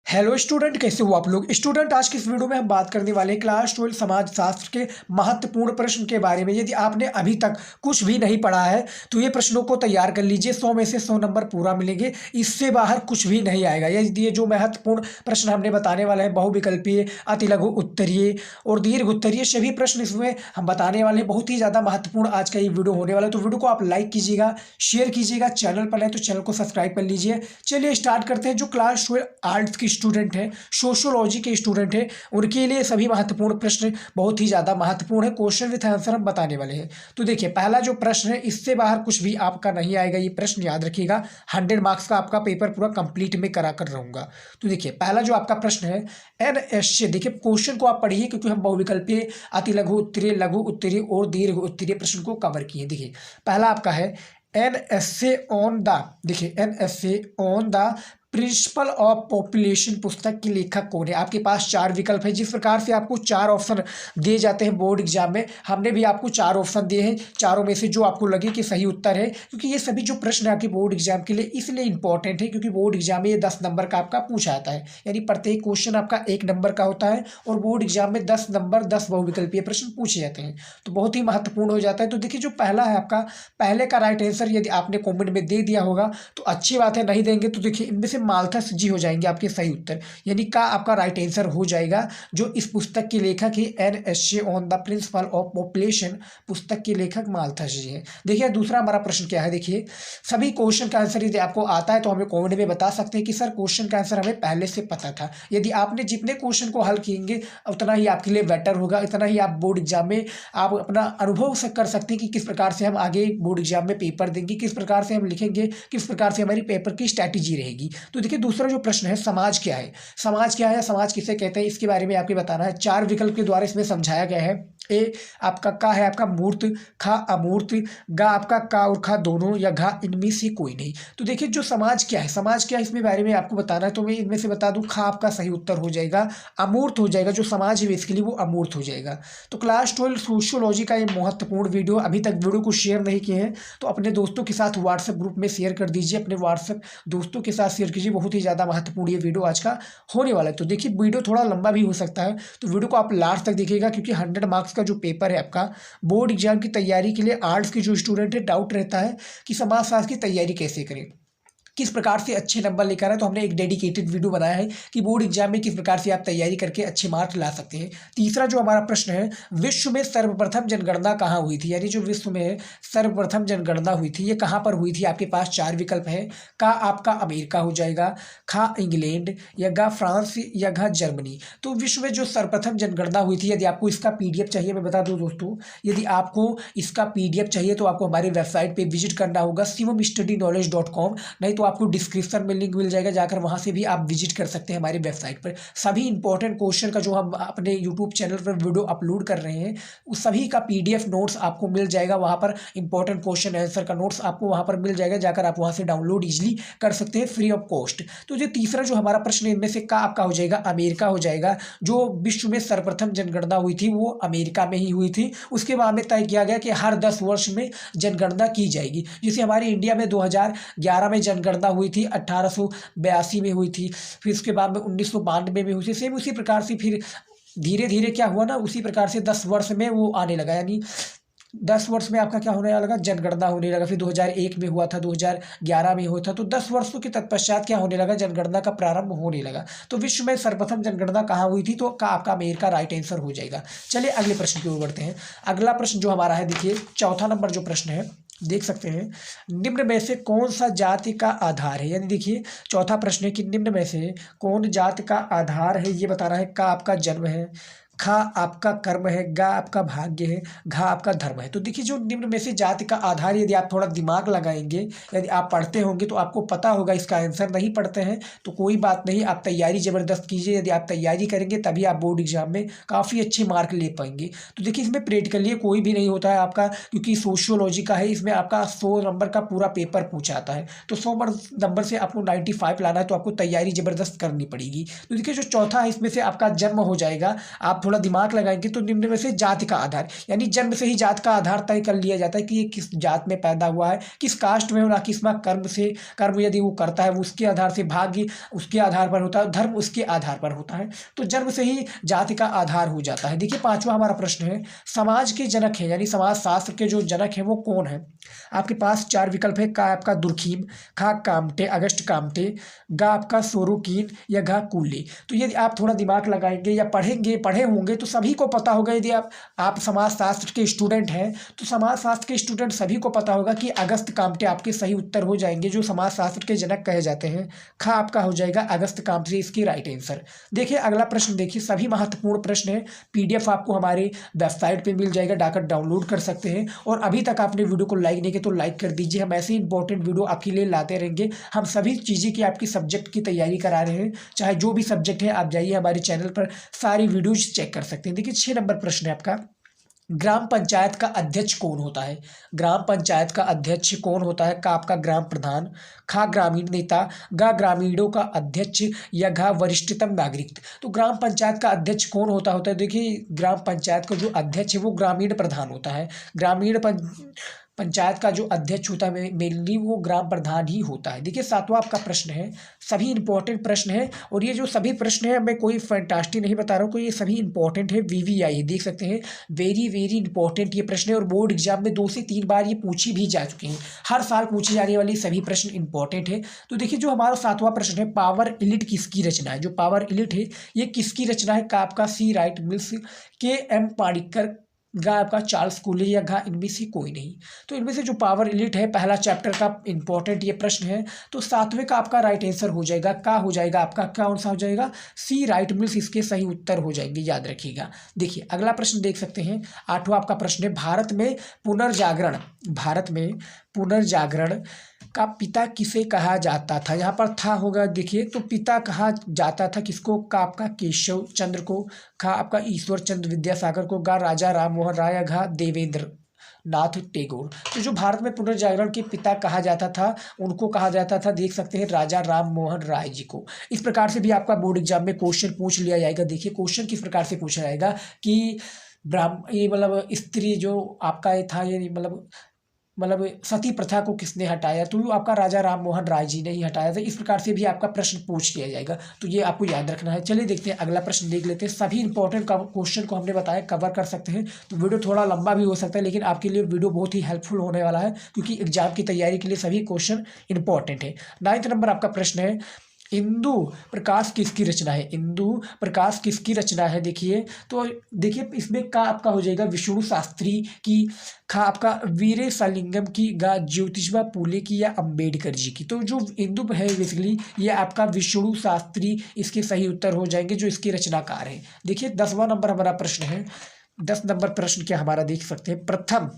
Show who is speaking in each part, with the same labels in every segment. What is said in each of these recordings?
Speaker 1: Hello student, कैसे हो आप लोग। स्टूडेंट, आज की इस वीडियो में हम बात करने वाले हैं क्लास 12 समाज शास्त्र के महत्वपूर्ण प्रश्न के बारे में। यदि आपने अभी तक कुछ भी नहीं पढ़ा है तो ये प्रश्नों को तैयार कर लीजिए। 100 में से 100 नंबर पूरा मिलेंगे, इससे बाहर कुछ भी नहीं आएगा। ये जो महत्वपूर्ण प्रश्न हमने बताने वाले हैं, बहुविकल्पीय, अति लघु उत्तरीय और दीर्घ उत्तरीय, सभी प्रश्न इसमें हम बताने वाले हैं। बहुत ही ज़्यादा महत्वपूर्ण आज का ये वीडियो होने वाला है, तो वीडियो को आप लाइक कीजिएगा, शेयर कीजिएगा। चैनल पर है तो चैनल को सब्सक्राइब कर लीजिए। चलिए स्टार्ट करते हैं। जो क्लास 12 आर्ट्स की स्टूडेंट है, सोशियोलॉजी के स्टूडेंट है, उनके लिए सभी महत्वपूर्ण प्रश्न बहुत ही ज़्यादा महत्वपूर्ण है। क्वेश्चन विथ आंसर हम बताने वाले हैं। तो देखिए, पहला जो प्रश्न है, इससे बाहर कुछ भी आपका नहीं आएगा। ये प्रश्न याद रखिएगा, 100 मार्क्स का आपका पेपर पूरा कंप्लीट में करा कर रहूँगा। तो देखिए, पहला जो आपका प्रश्न है, एनएसए। देखिए क्वेश्चन को आप पढ़िए, क्योंकि हम बहुविकल्पीय, अति लघु उत्तरीय, लघु उत्तरीय और दीर्घ उत्तरीय प्रश्न को कवर किए। देखिए पहला आपका है एनएसए ऑन द, देखिए NSA on the principle of population पुस्तक के लेखक कौन है। आपके पास 4 विकल्प है। जिस प्रकार से आपको 4 ऑप्शन दिए जाते हैं बोर्ड एग्जाम में, हमने भी आपको 4 ऑप्शन दिए हैं। चारों में से जो आपको लगे कि सही उत्तर है, क्योंकि ये सभी जो प्रश्न है आपके बोर्ड एग्जाम के लिए इसलिए इंपॉर्टेंट है, क्योंकि बोर्ड एग्जाम में ये 10 नंबर का आपका पूछा जाता है। यानी प्रत्येक क्वेश्चन आपका 1 नंबर का होता है और बोर्ड एग्जाम में 10 नंबर 10 बहुविकल्पीय प्रश्न पूछे जाते हैं, तो बहुत ही महत्वपूर्ण हो जाता है। तो देखिए, जो पहला है आपका, पहले का राइट आंसर यदि आपने कॉमेंट में दे दिया होगा तो अच्छी बात है, नहीं देंगे तो देखिए इनमें से माल्थस जी हो जाएंगे आपके सही उत्तर। यानी का आपका राइट आंसर हो जाएगा। जो इस पुस्तक के लेखक है, NSA on the principle of population, पुस्तक के लेखक माल्थस जी हैं। देखिए दूसरा हमारा प्रश्न क्या है। देखिए, सभी क्वेश्चन का आंसर यदि आपको आता है तो हमें कमेंट में बता सकते हैं कि सर क्वेश्चन का आंसर हमें पहले से पता था। यदि आपने जितने क्वेश्चन को हल किएंगे उतना ही आपके लिए बेटर होगा, इतना ही आप बोर्ड एग्जाम में आप अपना अनुभव से कर सकते हैं कि किस प्रकार से हम आगे बोर्ड एग्जाम में पेपर देंगे, किस प्रकार से हम लिखेंगे, किस प्रकार से हमारी पेपर की स्ट्रैटेजी रहेगी। तो देखिए, दूसरा जो प्रश्न है, समाज क्या है। समाज क्या है, समाज किसे कहते हैं, इसके बारे में आपको बताना है। 4 विकल्प के द्वारा इसमें समझाया गया है। ए आपका का है आपका मूर्त, खा अमूर्त, गा आपका का और खा दोनों, या घा इनमें से कोई नहीं। तो देखिए, जो समाज क्या है, समाज क्या है, इसमें बारे में आपको बताना है। तो मैं इनमें से बता दूं, खा आपका सही उत्तर हो जाएगा, अमूर्त हो जाएगा। जो समाज है बेसिकली वो अमूर्त हो जाएगा। तो क्लास 12 सोशियोलॉजी का ये महत्वपूर्ण वीडियो, अभी तक वीडियो को शेयर नहीं किए हैं तो अपने दोस्तों के साथ व्हाट्सएप ग्रुप में शेयर कर दीजिए, अपने व्हाट्सएप दोस्तों के साथ शेयर कीजिए। बहुत ही ज़्यादा महत्वपूर्ण ये वीडियो आज का होने वाला है। तो देखिए, वीडियो थोड़ा लंबा भी हो सकता है, तो वीडियो को आप लास्ट तक देखिएगा, क्योंकि 100 मार्क्स का जो पेपर है आपका बोर्ड एग्जाम की तैयारी के लिए, आर्ट्स के जो स्टूडेंट है, डाउट रहता है कि समाजशास्त्र की तैयारी कैसे करें, किस प्रकार से अच्छे नंबर लेकर आए। तो हमने एक डेडिकेटेड वीडियो बनाया है कि बोर्ड एग्जाम में किस प्रकार से आप तैयारी करके अच्छे मार्क्स ला सकते हैं। तीसरा जो हमारा प्रश्न है, विश्व में सर्वप्रथम जनगणना कहाँ हुई थी। यानी जो विश्व में सर्वप्रथम जनगणना हुई थी, ये कहाँ पर हुई थी। आपके पास 4 विकल्प है। का आपका अमेरिका हो जाएगा, खा इंग्लैंड, या गा फ्रांस, या घा जर्मनी। तो विश्व में जो सर्वप्रथम जनगणना हुई थी, यदि आपको इसका पीडीएफ चाहिए, मैं बता दूं दोस्तों, यदि आपको इसका पीडीएफ चाहिए तो आपको हमारी वेबसाइट पे विजिट करना होगा, shivam-study-knowledge.com। नहीं तो आपको डिस्क्रिप्शन में लिंक मिल जाएगा, जाकर वहां से भी आप विजिट कर सकते हैं हमारी वेबसाइट पर। सभी इंपॉर्टेंट क्वेश्चन का जो हम अपने यूट्यूब चैनल पर वीडियो अपलोड कर रहे हैं, उस सभी का पीडीएफ नोट्स आपको मिल जाएगा वहां पर। इंपॉर्टेंट क्वेश्चन आंसर का नोट्स आपको वहां पर मिल जाएगा, जाकर आप वहां से डाउनलोड इजिली कर सकते हैं फ्री ऑफ कॉस्ट। तो जो तीसरा जो हमारा प्रश्न है, इनमें से का आपका हो जाएगा अमेरिका हो जाएगा। जो विश्व में सर्वप्रथम जनगणना हुई थी वो अमेरिका में ही हुई थी। उसके बाद में तय किया गया कि हर 10 वर्ष में जनगणना की जाएगी। जैसे हमारे इंडिया में 2011 में जनगणना हुई थी, 1882 में हुई थी, फिर उसके बाद में 1992 में हुई थी। सेम उसी प्रकार से फिर धीरे धीरे क्या हुआ ना, उसी प्रकार से 10 वर्ष में वो आने लगा। यानी 10 वर्ष में आपका क्या होने लगा, जनगणना होने लगा। फिर 2001 में हुआ था, 2011 में हुआ था। तो 10 वर्षों के तत्पश्चात क्या होने लगा, जनगणना का प्रारंभ होने लगा। तो विश्व में सर्वप्रथम जनगणना कहाँ हुई थी, तो का आपका अमेरिका राइट आंसर हो जाएगा। चलिए अगले प्रश्न की ओर बढ़ते हैं। अगला प्रश्न जो हमारा है, देखिए चौथा नंबर जो प्रश्न है, देख सकते हैं, निम्न में से कौन सा जाति का आधार है। यानी देखिए, चौथा प्रश्न है कि निम्न में से कौन जाति का आधार है, ये बताना है। का आपका जन्म है, खा आपका कर्म है, गा आपका भाग्य है, घा आपका धर्म है। तो देखिए, जो निम्न में से जाति का आधार, यदि आप थोड़ा दिमाग लगाएंगे, यदि आप पढ़ते होंगे तो आपको पता होगा इसका आंसर। नहीं पढ़ते हैं तो कोई बात नहीं, आप तैयारी ज़बरदस्त कीजिए। यदि आप तैयारी करेंगे तभी आप बोर्ड एग्जाम में काफ़ी अच्छे मार्क ले पाएंगे। तो देखिए, इसमें प्रैक्टिकली कोई भी नहीं होता है आपका, क्योंकि सोशियोलॉजी का है, इसमें आपका 100 नंबर का पूरा पेपर पूछा आता है। तो 100 नंबर से आपको 95 लाना है, तो आपको तैयारी ज़बरदस्त करनी पड़ेगी। तो देखिए, जो चौथा है, इसमें से आपका जन्म हो जाएगा। आप थोड़ा दिमाग लगाएंगे तो निम्न में से जाति का आधार, यानी जन्म से ही जात का आधार तय कर लिया जाता है कि ये किस जात में पैदा हुआ है, किस कास्ट में हो, ना किसमें कर्म यदि वो करता है वो उसके आधार से, भाग्य उसके आधार पर होता है, धर्म उसके आधार पर होता है। तो जन्म से ही जाति का आधार हो जाता है। देखिए पांचवा हमारा प्रश्न है, समाज के जनक है यानी समाज शास्त्र के जो जनक है वो कौन है। आपके पास चार विकल्प है, का आपका दुर्खीम, खा कामटे अगस्ट कामटे, गा आपका सोरोकीन या घा कूले। तो यदि आप थोड़ा दिमाग लगाएंगे या पढ़े होंगे तो सभी को पता होगा, यदि आप समाज शास्त्र के स्टूडेंट हैं तो समाज शास्त्र के स्टूडेंट सभी को पता होगा कि अगस्त कामटे आपके सही उत्तर हो जाएंगे, जो समाज शास्त्र के जनक कहे जाते हैं। खा आपका हो जाएगा अगस्त कामटे, इसकी राइट आंसर। देखिए अगला प्रश्न, देखिए सभी महत्वपूर्ण प्रश्न है, पीडीएफ आपको हमारे वेबसाइट पे मिल जाएगा, डाकर डाउनलोड कर सकते हैं। और अभी तक आपने वीडियो को लाइक नहीं किया तो लाइक कर दीजिए, हम ऐसे इंपॉर्टेंट वीडियो आपके लिए लाते रहेंगे। हम सभी चीज़ें की आपकी सब्जेक्ट की तैयारी करा रहे हैं, चाहे जो भी सब्जेक्ट है आप जाइए हमारे चैनल पर सारी वीडियोज चेक कर सकते हैं। देखिए 6 नंबर प्रश्न है आपका, ग्राम पंचायत का अध्यक्ष कौन होता है। ग्राम पंचायत का अध्यक्ष कौन होता है। का आपका ग्राम प्रधान, खा ग्रामीण नेता, गा ग्रामीणों का अध्यक्ष या घा वरिष्ठतम नागरिक। तो ग्राम पंचायत का अध्यक्ष कौन होता है। देखिए ग्राम पंचायत का जो अध्यक्ष है वो ग्रामीण प्रधान होता है। पंचायत का जो अध्यक्ष होता है मेनली वो ग्राम प्रधान ही होता है। देखिए 7वां आपका प्रश्न है, सभी इंपॉर्टेंट प्रश्न है और ये जो सभी प्रश्न है मैं कोई फैंटास्टिक नहीं बता रहा हूँ, ये सभी इंपॉर्टेंट है। VVI देख सकते हैं, वेरी वेरी इंपॉर्टेंट ये प्रश्न है और बोर्ड एग्जाम में 2 से 3 बार ये पूछी भी जा चुके हैं। हर साल पूछे जाने वाले सभी प्रश्न इंपॉर्टेंट है। तो देखिए जो हमारा 7वां प्रश्न है, पावर इलिट किसकी रचना है। जो पावर इलिट है ये किसकी रचना है। का आपका सी राइट मिल्स, KM पाणिक्कर, गा आपका चार्ल्स कूले या घा इनमें से कोई नहीं। तो इनमें से जो पावर इलिट है पहला चैप्टर का इंपॉर्टेंट ये प्रश्न है, तो 7वें का आपका राइट आंसर हो जाएगा, का हो जाएगा आपका, कौन सा हो जाएगा, सी राइट मिल्स इसके सही उत्तर हो जाएंगे, याद रखिएगा। देखिए अगला प्रश्न देख सकते हैं, 8वां आपका प्रश्न है, भारत में पुनर्जागरण का पिता किसे कहा जाता था। यहाँ पर था होगा, देखिए तो पिता कहा जाता था किसको। का आपका केशव चंद्र को, खा आपका ईश्वर चंद्र विद्यासागर को, गा राजा राम मोहन राय, घा देवेंद्र नाथ टैगोर। तो जो भारत में पुनर्जागरण के पिता कहा जाता था उनको कहा जाता था, देख सकते हैं, राजा राम मोहन राय जी को। इस प्रकार से भी आपका बोर्ड एग्जाम में क्वेश्चन पूछ लिया जाएगा। देखिए क्वेश्चन किस प्रकार से पूछा जाएगा कि ये मतलब स्त्री जो आपका ये था, ये मतलब सती प्रथा को किसने हटाया, तो आपका राजा राम मोहन राय जी ने ही हटाया था। इस प्रकार से भी आपका प्रश्न पूछ लिया जाएगा, तो ये आपको याद रखना है। चलिए देखते हैं अगला प्रश्न देख लेते हैं। सभी इंपॉर्टेंट क्वेश्चन को हमने बताया कवर कर सकते हैं, तो वीडियो थोड़ा लंबा भी हो सकता है लेकिन आपके लिए वीडियो बहुत ही हेल्पफुल होने वाला है, क्योंकि एग्जाम की तैयारी के लिए सभी क्वेश्चन इंपॉर्टेंट है। 9 नंबर आपका प्रश्न है, इंदु प्रकाश किसकी रचना है। इंदु प्रकाश किसकी रचना है। देखिए तो देखिए इसमें का आपका हो जाएगा विष्णु शास्त्री की, खा आपका वीरे सालिंगम की, गा ज्योतिबा फूले की या अंबेडकर जी की। तो जो इंदु है बेसिकली ये आपका विष्णु शास्त्री इसके सही उत्तर हो जाएंगे, जो इसके रचनाकार है। देखिए 10वां नंबर हमारा प्रश्न है, 10 नंबर प्रश्न क्या हमारा देख सकते हैं, प्रथम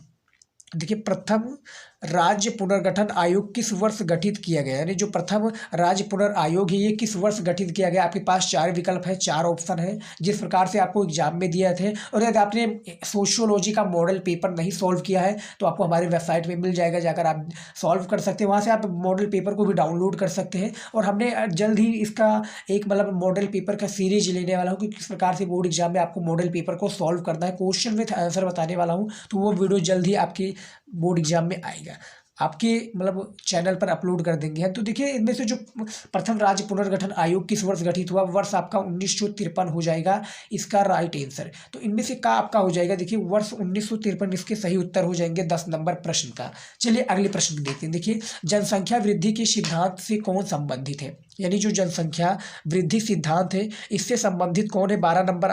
Speaker 1: राज्य पुनर्गठन आयोग किस वर्ष गठित किया गया। यानी जो प्रथम राज्य पुनर् आयोग है ये किस वर्ष गठित किया गया। आपके पास 4 विकल्प है, 4 ऑप्शन है, जिस प्रकार से आपको एग्जाम में दिए थे। और यदि आपने सोशियोलॉजी का मॉडल पेपर नहीं सॉल्व किया है तो आपको हमारे वेबसाइट में मिल जाएगा, जाकर आप सॉल्व कर सकते हैं, वहाँ से आप मॉडल पेपर को भी डाउनलोड कर सकते हैं। और हमने जल्द ही इसका एक मतलब मॉडल पेपर का सीरीज लेने वाला हूँ कि किस प्रकार से बोर्ड एग्जाम में आपको मॉडल पेपर को सॉल्व करना है, क्वेश्चन विथ आंसर बताने वाला हूँ। तो वो वीडियो जल्द ही आपकी बोर्ड एग्जाम में आएगा, आपके मतलब चैनल पर अपलोड कर देंगे। तो देखिए इनमें से जो प्रथम राज्य पुनर्गठन आयोग किस वर्ष गठित हुआ, वर्ष आपका 1953 हो जाएगा इसका राइट आंसर। तो इनमें से का आपका हो जाएगा, देखिए वर्ष 1953 इसके सही उत्तर हो जाएंगे 10 नंबर प्रश्न का। चलिए अगले प्रश्न देखते हैं। देखिए जनसंख्या वृद्धि के सिद्धांत से कौन संबंधित है। यानी जो जनसंख्या वृद्धि सिद्धांत है इससे संबंधित कौन है। 11 नंबर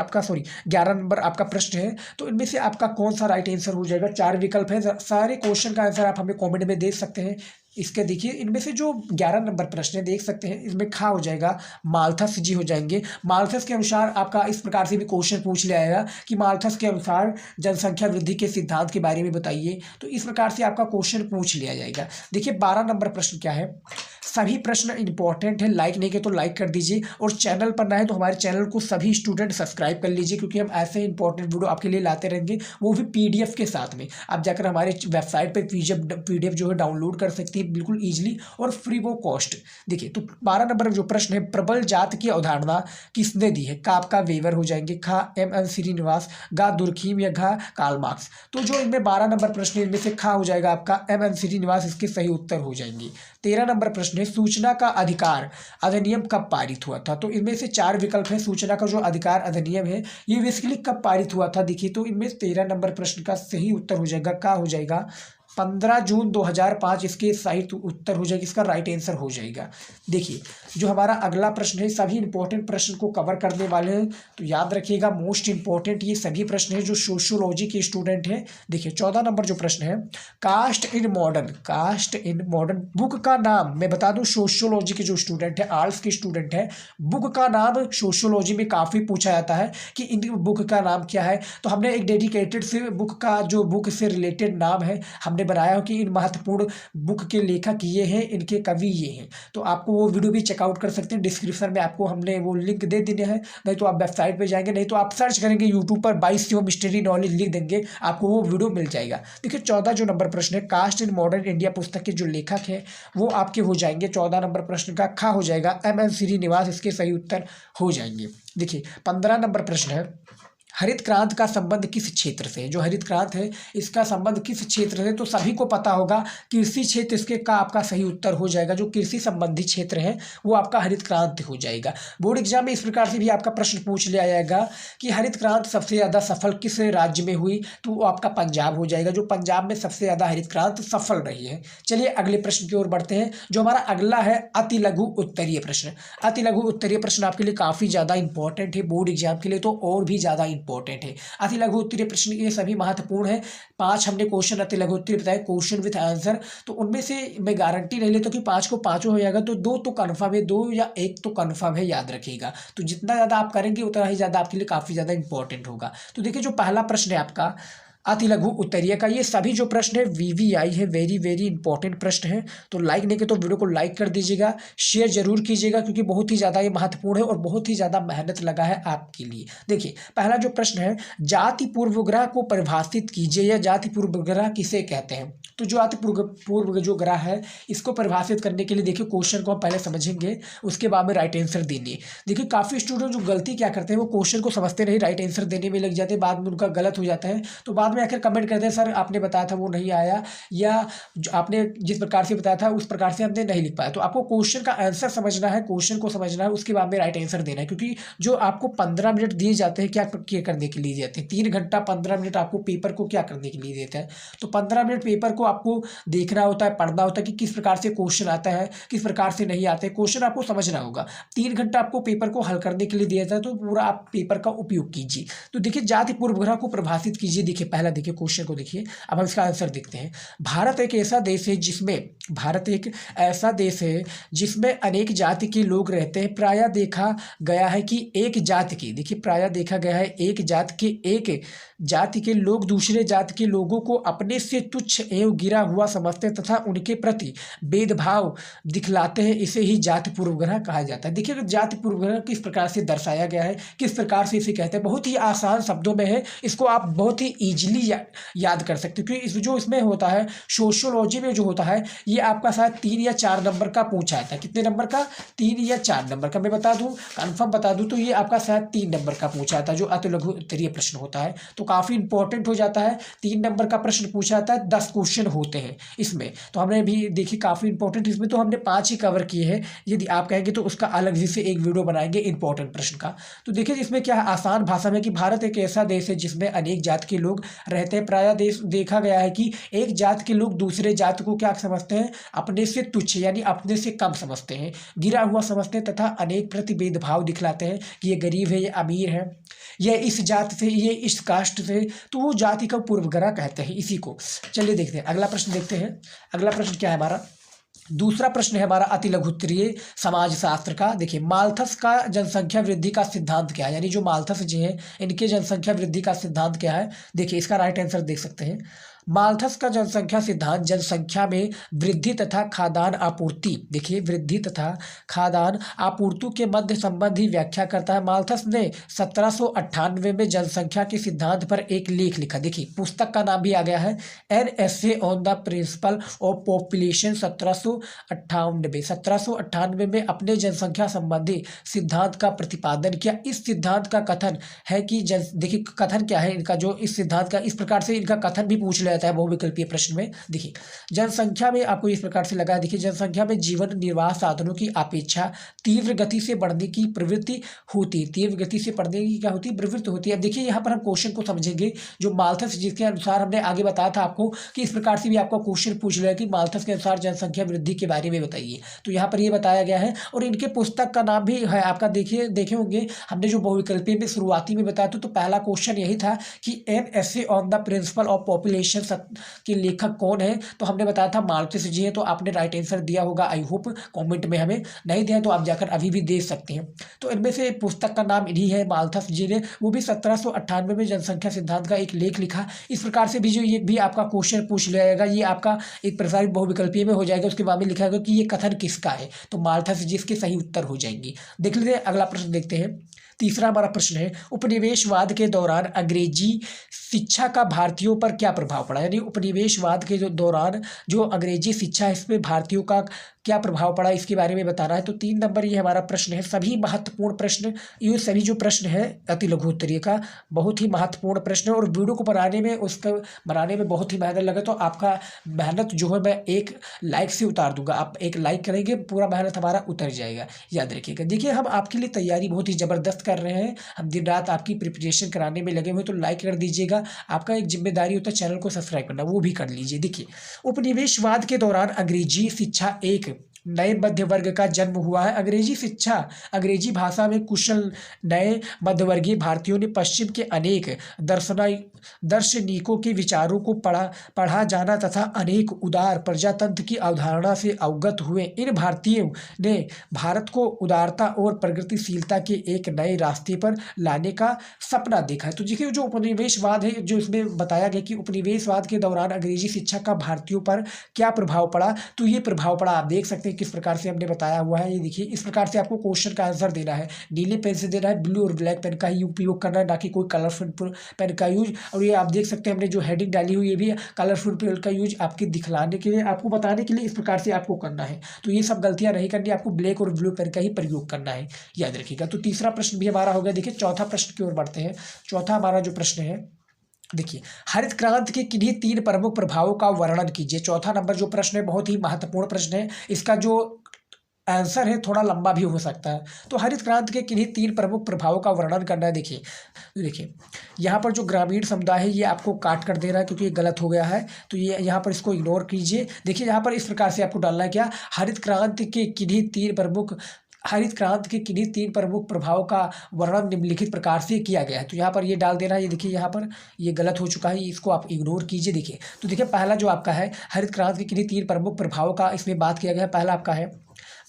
Speaker 1: आपका प्रश्न है। तो इनमें से आपका कौन सा राइट आंसर हो जाएगा। 4 विकल्प है, सारे क्वेश्चन का आंसर आप हमें कमेंट में दे सकते हैं। इसके देखिए इनमें से जो 11 नंबर प्रश्न है देख सकते हैं, इसमें खा हो जाएगा माल्थस जी हो जाएंगे। माल्थस के अनुसार आपका इस प्रकार से भी क्वेश्चन पूछ लिया जाएगा कि माल्थस के अनुसार जनसंख्या वृद्धि के सिद्धांत के बारे में बताइए। तो इस प्रकार से आपका क्वेश्चन पूछ लिया जाएगा। देखिए 12 नंबर प्रश्न क्या है, सभी प्रश्न इंपॉर्टेंट है, लाइक नहीं किया तो लाइक कर दीजिए, और चैनल पर नए तो हमारे चैनल को सभी स्टूडेंट सब्सक्राइब कर लीजिए, क्योंकि हम ऐसे इंपॉर्टेंट वीडियो आपके लिए लाते रहेंगे, वो भी PDF के साथ में। आप जाकर हमारे वेबसाइट पर PDF जो है डाउनलोड कर सकती हैं, बिल्कुल ईजिली और फ्री वो कॉस्ट। देखिए तो 12 नंबर जो प्रश्न है, प्रबल जात की अवधारणा किसने दी है? का आपका वेवर हो जाएंगे, खा एम श्रीनिवास, गा दुर्खीम या घा कार्ल मार्क्स। तो जो इनमें 12 नंबर प्रश्न है इनमें से खा हो जाएगा आपका एम श्रीनिवास, इसके सही उत्तर हो जाएंगे। 13 नंबर प्रश्न है, सूचना का अधिकार अधिनियम कब पारित हुआ था? तो इनमें से 4 विकल्प है। सूचना का जो अधिकार अधिनियम है ये बेसिकली कब पारित हुआ था? देखिए तो इनमें 13 नंबर प्रश्न का सही उत्तर हो जाएगा, का हो जाएगा 15 जून 2005, इसके सही उत्तर हो जाएगा, इसका राइट आंसर हो जाएगा। देखिए जो हमारा अगला प्रश्न है, सभी इंपॉर्टेंट प्रश्न को कवर करने वाले हैं, तो याद रखिएगा मोस्ट इंपॉर्टेंट ये सभी प्रश्न है जो सोशियोलॉजी के स्टूडेंट हैं। देखिए 14 नंबर जो प्रश्न है, कास्ट इन मॉडर्न बुक का नाम मैं बता दूं, सोशियोलॉजी के जो स्टूडेंट है, आर्ट्स के स्टूडेंट है, बुक का नाम सोशियोलॉजी में काफ़ी पूछा जाता है कि इन बुक का नाम क्या है। तो हमने एक डेडिकेटेड से बुक का जो बुक से रिलेटेड नाम है हमने बनाया हो कि इन महत्वपूर्ण बुक के लेखक ये हैं, इनके कवि ये हैं। तो आपको वो वीडियो भी चेकआउट कर सकते हैं, डिस्क्रिप्शन में आपको हमने वो लिंक दे दिए हैं, नहीं तो आप वेबसाइट पे जाएंगे, नहीं तो आप सर्च करेंगे यूट्यूब पर 22 मिस्ट्री नॉलेज लिख देंगे, आपको वो वीडियो मिल जाएगा। देखिए 14 जो नंबर प्रश्न है, कास्ट इन मॉडर्न इंडिया पुस्तक के जो लेखक हैं वो आपके हो जाएंगे 14 नंबर प्रश्न का खा हो जाएगा एम श्रीनिवास, इसके सही उत्तर हो जाएंगे। देखिए 15 नंबर प्रश्न है, हरित क्रांति का संबंध किस क्षेत्र से है? जो हरित क्रांति है इसका संबंध किस क्षेत्र से? तो सभी को पता होगा कृषि क्षेत्र, इसके का आपका सही उत्तर हो जाएगा। जो कृषि संबंधी क्षेत्र है वो आपका हरित क्रांति हो जाएगा। बोर्ड एग्जाम में इस प्रकार से भी आपका प्रश्न पूछ लिया जाएगा कि हरित क्रांति सबसे ज़्यादा सफल किस राज्य में हुई? तो वो आपका पंजाब हो जाएगा, जो पंजाब में सबसे ज़्यादा हरित क्रांति सफल रही है। चलिए अगले प्रश्न की ओर बढ़ते हैं। जो हमारा अगला है अति लघु उत्तरीय प्रश्न। अति लघु उत्तरीय प्रश्न आपके लिए काफ़ी ज़्यादा इंपॉर्टेंट है, बोर्ड एग्जाम के लिए तो और भी ज़्यादा इंपॉर्टेंट है। अति लघु उत्तरीय प्रश्न ये सभी महत्वपूर्ण है। 5 हमने क्वेश्चन अति लघु उत्तरीय बताए, क्वेश्चन विद आंसर, तो उनमें से मैं गारंटी नहीं लेता कि 5 को 5 हो जाएगा, तो 2 तो कन्फर्म है, 2 या 1 तो कन्फर्म है, याद रखिएगा। तो जितना ज़्यादा आप करेंगे उतना ही ज़्यादा आपके लिए काफ़ी ज़्यादा इंपॉर्टेंट होगा। तो देखिए जो पहला प्रश्न है आपका अति लघु उत्तरीय का, ये सभी जो प्रश्न है वीवीआई है, वेरी इंपॉर्टेंट प्रश्न है। तो लाइक नहीं किया तो वीडियो को लाइक कर दीजिएगा, शेयर जरूर कीजिएगा, क्योंकि बहुत ही ज़्यादा ये महत्वपूर्ण है और बहुत ही ज़्यादा मेहनत लगा है आपके लिए। देखिए पहला जो प्रश्न है, जाति पूर्वग्रह को परिभाषित कीजिए, या जाति पूर्वग्रह किसे कहते हैं? तो जो जाति पूर्व जो ग्रह है इसको परिभाषित करने के लिए देखिए क्वेश्चन को हम पहले समझेंगे, उसके बाद में राइट आंसर देंगे। देखिए काफ़ी स्टूडेंट जो गलती क्या करते हैं, वो क्वेश्चन को समझते नहीं, राइट आंसर देने में लग जाते हैं, बाद में उनका गलत हो जाता है, तो बाद में आकर कमेंट करते हैं सर आपने बताया था वो नहीं आया, या आपने जिस प्रकार से बताया था उस प्रकार से हमने नहीं लिख पाया। तो आपको क्वेश्चन का आंसर समझना है, क्वेश्चन को समझना है, उसके बाद में राइट आंसर देना है। क्योंकि जो आपको 15 मिनट दिए जाते हैं, क्या करने के लिए देते हैं? 3 घंटा 15 मिनट आपको पेपर को क्या करने के लिए देता है? तो 15 मिनट पेपर को आपको देखना होता है, पढ़ना होता है कि किस प्रकार से क्वेश्चन आता है, किस प्रकार से नहीं आते, क्वेश्चन आपको समझना होगा। 3 घंटा आपको पेपर को हल करने के लिए दिया जाता है, तो पूरा आप पेपर का उपयोग कीजिए। तो देखिए जाति पूर्वग्रह को परिभाषित कीजिए। देखिए पहला देखिए क्वेश्चन को देखिए, अब हम इसका आंसर देखते हैं। भारत एक ऐसा देश है जिसमें अनेक जाति के लोग रहते हैं। प्रायः देखा गया है कि एक जाति के लोग दूसरे जाति के लोगों को अपने से तुच्छ एवं गिरा हुआ समझते हैं तथा उनके प्रति भेदभाव दिखलाते हैं। इसे ही जाति पूर्वग्रह कहा जाता है। देखिए जाति पूर्वग्रह किस प्रकार से दर्शाया गया है, किस प्रकार से इसे कहते हैं, बहुत ही आसान शब्दों में है, इसको आप बहुत ही ईजिली याद कर सकते हो। क्योंकि जो इसमें होता है सोशियोलॉजी में जो होता है ये आपका शायद 3 या 4 नंबर का पूछा जाता है। कितने नंबर का? 3 या 4 नंबर का। मैं बता दूं, कन्फर्म बता दूं, तो ये आपका शायद 3 नंबर का पूछा जाता है, जो अति लघु उत्तरीय प्रश्न होता है। तो काफ़ी इंपॉर्टेंट हो जाता है। 3 नंबर का प्रश्न पूछा जाता है, 10 क्वेश्चन होते हैं इसमें। तो हमने भी देखी काफ़ी इंपॉर्टेंट, इसमें तो हमने 5 ही कवर किए हैं। यदि आप कहेंगे तो उसका अलग से एक वीडियो बनाएंगे इंपॉर्टेंट प्रश्न का। तो देखिए इसमें क्या है, आसान भाषा में, कि भारत एक ऐसा देश है जिसमें अनेक जात के लोग रहते हैं। प्रायः देखा गया है कि एक जात के लोग दूसरे जात को क्या समझते हैं? अपने से तुच्छ यानी अपने से कम समझते हैं, गिरा हुआ समझते हैं तथा अनेक प्रति भेदभाव दिखलाते हैं कि ये गरीब है, ये अमीर है, ये इस जात से, ये इस कास्ट से। तो वो जाति का पूर्वग्रह कहते हैं इसी को। चलिए देखते हैं अगला प्रश्न देखते हैं। अगला प्रश्न क्या है हमारा? दूसरा प्रश्न है हमारा अति लघु उत्तरीय समाजशास्त्र का। देखिए माल्थस का जनसंख्या वृद्धि का सिद्धांत क्या है, यानी जो माल्थस जी हैं इनके जनसंख्या वृद्धि का सिद्धांत क्या है? देखिए इसका राइट आंसर देख सकते हैं। माल्थस का जनसंख्या सिद्धांत जनसंख्या में वृद्धि तथा खाद्यान्न आपूर्ति, देखिए वृद्धि तथा खाद्यान्न आपूर्ति के मध्य संबंध ही व्याख्या करता है। माल्थस ने 1798 में जनसंख्या के सिद्धांत पर एक लेख लिखा। देखिए पुस्तक का नाम भी आ गया है an essay on the principle of population. 1798 में अपने जनसंख्या संबंधी सिद्धांत का प्रतिपादन किया। इस सिद्धांत का कथन है कि देखिए कथन क्या है इनका, जो इस सिद्धांत का, इस प्रकार से इनका कथन भी पूछ लिया जाता है बहुविकल्पीय प्रश्न में। देखिए जनसंख्या में आपको इस प्रकार से लगा है, देखिए जनसंख्या में जीवन निर्वाह साधनों की अपेक्षा तीव्र गति से बढ़ने की प्रवृत्ति होती है। तीव्र गति से बढ़ने की क्या होती है? प्रवृत्ति होती है। अब देखिए यहाँ पर हम क्वेश्चन को समझेंगे जो माल्थस, जिसके अनुसार हमने आगे बताया था आपको कि इस प्रकार से भी आपको क्वेश्चन पूछ लिया कि माल्थस के अनुसार जनसंख्या वृद्धि के बारे में बताइए। तो यहाँ पर ये बताया गया है और इनके पुस्तक का नाम भी है आपका, देखिए देखे होंगे हमने जो बहुविकल्पीय में शुरुआती में बताया था, तो पहला क्वेश्चन यही था कि an essay on the principle of population के लेखक कौन है, तो हमने बताया था माल्थस जी है। तो आपने राइट आंसर दिया होगा, आई होप कमेंट में, हमें नहीं दिया तो आप जाकर अभी भी दे सकते हैं। तो इनमें से पुस्तक का नाम इन्हीं है, माल्थस जी ने, वो भी 1798 में जनसंख्या सिद्धांत का एक लेख लिखा। इस प्रकार से भी जो ये भी आपका क्वेश्चन पूछ लिया जाएगा, ये आपका एक प्रसारित बहुविकल्पीय में हो जाएगा। उसके बाद में लिखा जाएगा कि ये कथन किसका है, तो माल्थस जी इसके सही उत्तर हो जाएंगे। देख लेते हैं अगला प्रश्न, देखते हैं। तीसरा हमारा प्रश्न है उपनिवेशवाद के दौरान अंग्रेजी शिक्षा का भारतीयों पर क्या प्रभाव पड़ा। यानी उपनिवेशवाद के जो दौरान जो अंग्रेजी शिक्षा है इसमें भारतीयों का क्या प्रभाव पड़ा, इसके बारे में बताना है। तो 3 नंबर ये हमारा प्रश्न है। सभी महत्वपूर्ण प्रश्न, ये सभी जो प्रश्न है अति लघु उत्तरीय का बहुत ही महत्वपूर्ण प्रश्न है और वीडियो को बनाने में, उसका बनाने में बहुत ही मेहनत लगे, तो आपका मेहनत जो है मैं एक लाइक से उतार दूंगा। आप एक लाइक करेंगे पूरा मेहनत हमारा उतर जाएगा, याद रखिएगा। देखिए हम आपके लिए तैयारी बहुत ही ज़बरदस्त कर रहे हैं, हम दिन रात आपकी प्रिपरेशन कराने में लगे हुए, तो लाइक कर दीजिएगा। आपका एक जिम्मेदारी होता है चैनल को सब्सक्राइब करना, वो भी कर लीजिए। देखिए उपनिवेशवाद के दौरान अंग्रेजी शिक्षा एक नए मध्य वर्ग का जन्म हुआ है। अंग्रेजी शिक्षा, अंग्रेजी भाषा में कुशल नए मध्यवर्गीय भारतीयों ने पश्चिम के अनेक दार्शनिकों के विचारों को पढ़ा जाना तथा अनेक उदार प्रजातंत्र की अवधारणा से अवगत हुए। इन भारतीयों ने भारत को उदारता और प्रगतिशीलता के एक नए रास्ते पर लाने का सपना देखा। तो देखिए जो उपनिवेशवाद है, जो इसमें बताया गया कि उपनिवेशवाद के दौरान अंग्रेजी शिक्षा का भारतीयों पर क्या प्रभाव पड़ा, तो ये प्रभाव पड़ा आप देख सकते हैं किस प्रकार से हमने बताया हुआ है। ये देखिए इस प्रकार से आपको क्वेश्चन का आंसर देना है, नीले पेन से देना है, ब्लू और ब्लैक पेन का ही उपयोग करना है, ना कि कोई कलरफुल पेन का यूज। और ये आप देख सकते हैं हमने जो हेडिंग डाली हुई, ये भी कलरफुल पेन का यूज आपके दिखलाने के लिए, आपको बताने के लिए इस प्रकार से आपको करना है। तो ये सब गलतियां नहीं करनी, आपको ब्लैक और ब्लू पेन का ही प्रयोग करना है, याद रखिएगा। तो तीसरा प्रश्न भी हमारा हो गया। देखिए चौथा प्रश्न की ओर बढ़ते हैं। चौथा हमारा जो प्रश्न है, देखिए हरित क्रांति के किन्हीं 3 प्रमुख प्रभावों का वर्णन कीजिए। चौथा नंबर जो प्रश्न है बहुत ही महत्वपूर्ण प्रश्न है, इसका जो आंसर है थोड़ा लंबा भी हो सकता है। तो हरित क्रांति के किन्हीं 3 प्रमुख प्रभावों का वर्णन करना है। देखिए यहाँ पर जो ग्रामीण समुदाय है ये आपको काट कर दे रहा है क्योंकि ये गलत हो गया है, तो ये यहाँ पर इसको इग्नोर कीजिए। देखिए यहाँ पर इस प्रकार से आपको डालना है क्या, हरित क्रांति के किन्हीं 3 प्रमुख प्रभावों का वर्णन निम्नलिखित प्रकार से किया गया है। तो यहाँ पर ये डाल देना है। ये देखिए यहाँ पर ये गलत हो चुका है, इसको आप इग्नोर कीजिए। देखिए तो देखिए पहला जो आपका है हरित क्रांति के किन्हीं 3 प्रमुख प्रभावों का इसमें बात किया गया है। पहला आपका है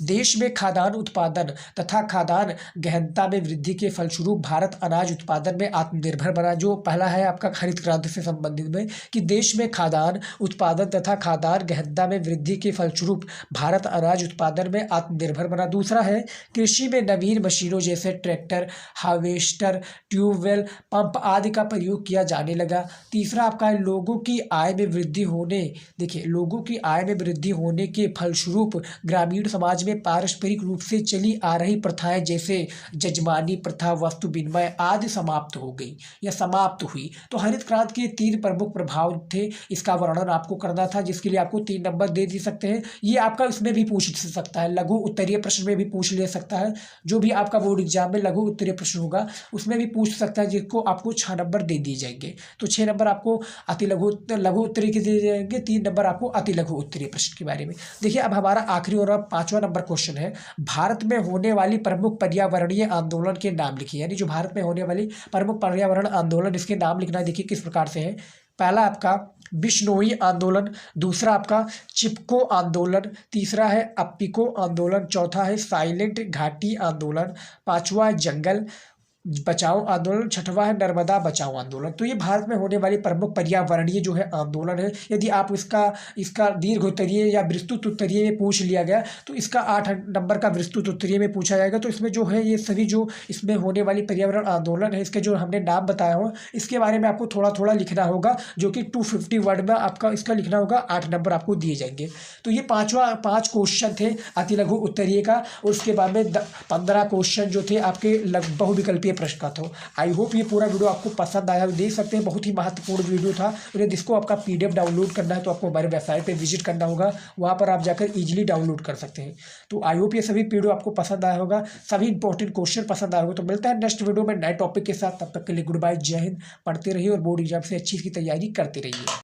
Speaker 1: देश में खाद्यान्न उत्पादन तथा खाद्यान्न गहनता में वृद्धि के फलस्वरूप भारत अनाज उत्पादन में आत्मनिर्भर बना। जो पहला है आपका हरित क्रांति से संबंधित में कि देश में खाद्यान्न उत्पादन तथा खाद्यान्न गहनता में वृद्धि के फलस्वरूप भारत अनाज उत्पादन में आत्मनिर्भर बना। दूसरा है कृषि में नवीन मशीनों जैसे ट्रैक्टर, हार्वेस्टर, ट्यूबवेल, पंप आदि का प्रयोग किया जाने लगा। तीसरा आपका है लोगों की आय में वृद्धि होने, देखिए लोगों की आय में वृद्धि होने के फलस्वरूप ग्रामीण समाज में पारस्परिक रूप से चली आ रही प्रथाएं जैसे जजमानी प्रथा, वस्तु विनिमय आदि समाप्त हो गई या समाप्त हुई। तो हरित क्रांति के 3 प्रमुख प्रभाव थे, इसका वर्णन आपको करना था, जिसके लिए आपको 3 नंबर दे सकते हैं। ये आपका इसमें भी पूछ सकता है, लघु उत्तरीय प्रश्न में भी पूछ ले सकता है। जो भी आपका बोर्ड एग्जाम में लघु उत्तरीय प्रश्न होगा उसमें भी पूछ सकता है, जिसको आपको 6 नंबर दे दिए जाएंगे। तो 6 नंबर आपको अति लघु उत्तरीय के दिए जाएंगे, 3 नंबर आपको अति लघु उत्तरीय प्रश्न के बारे में। देखिए अब हमारा आखिरी और 5वां नंबर क्वेश्चन है भारत में होने वाली प्रमुख पर्यावरणीय आंदोलन के नाम लिखिए। यानी जो भारत में होने वाली प्रमुख पर्यावरण आंदोलन, इसके नाम लिखना है। देखिए किस प्रकार से है, पहला आपका बिश्नोई आंदोलन, दूसरा आपका चिपको आंदोलन, तीसरा है अप्पिको आंदोलन, चौथा है साइलेंट घाटी आंदोलन, 5वां जंगल बचाओ आंदोलन, छठवां है नर्मदा बचाओ आंदोलन। तो ये भारत में होने वाली प्रमुख पर्यावरणीय जो है आंदोलन है। यदि आप इसका इसका दीर्घ उत्तरीय या विस्तृत उत्तरीय में पूछ लिया गया तो इसका 8 नंबर का विस्तृत उत्तरीय में पूछा जाएगा। तो इसमें जो है ये सभी जो इसमें होने वाली पर्यावरण आंदोलन है, इसके जो हमने नाम बताया हो, इसके बारे में आपको थोड़ा थोड़ा लिखना होगा, जो कि 250 वर्ड में आपका इसका लिखना होगा। 8 नंबर आपको दिए जाएंगे। तो ये 5 क्वेश्चन थे अति लघु उत्तरीय का, और उसके बाद में 15 क्वेश्चन जो थे आपके बहुविकल्पीय प्रश्न का था। आई होप ये पूरा वीडियो आपको पसंद आया। देख सकते हैं बहुत ही महत्वपूर्ण वीडियो था, और यदि इसको आपका PDF डाउनलोड करना है तो आपको हमारे वेबसाइट पे विजिट करना होगा, वहाँ पर आप जाकर इजीली डाउनलोड कर सकते हैं। तो आई होप ये सभी वीडियो आपको पसंद आया होगा, सभी इंपॉर्टेंट क्वेश्चन पसंद आए होगा। तो मिलता है नेक्स्ट वीडियो में नए टॉपिक के साथ। तब तक के लिए गुड बाय, जय हिंद। पढ़ते रहिए और बोर्ड एग्जाम से अच्छी की तैयारी करते रहिए।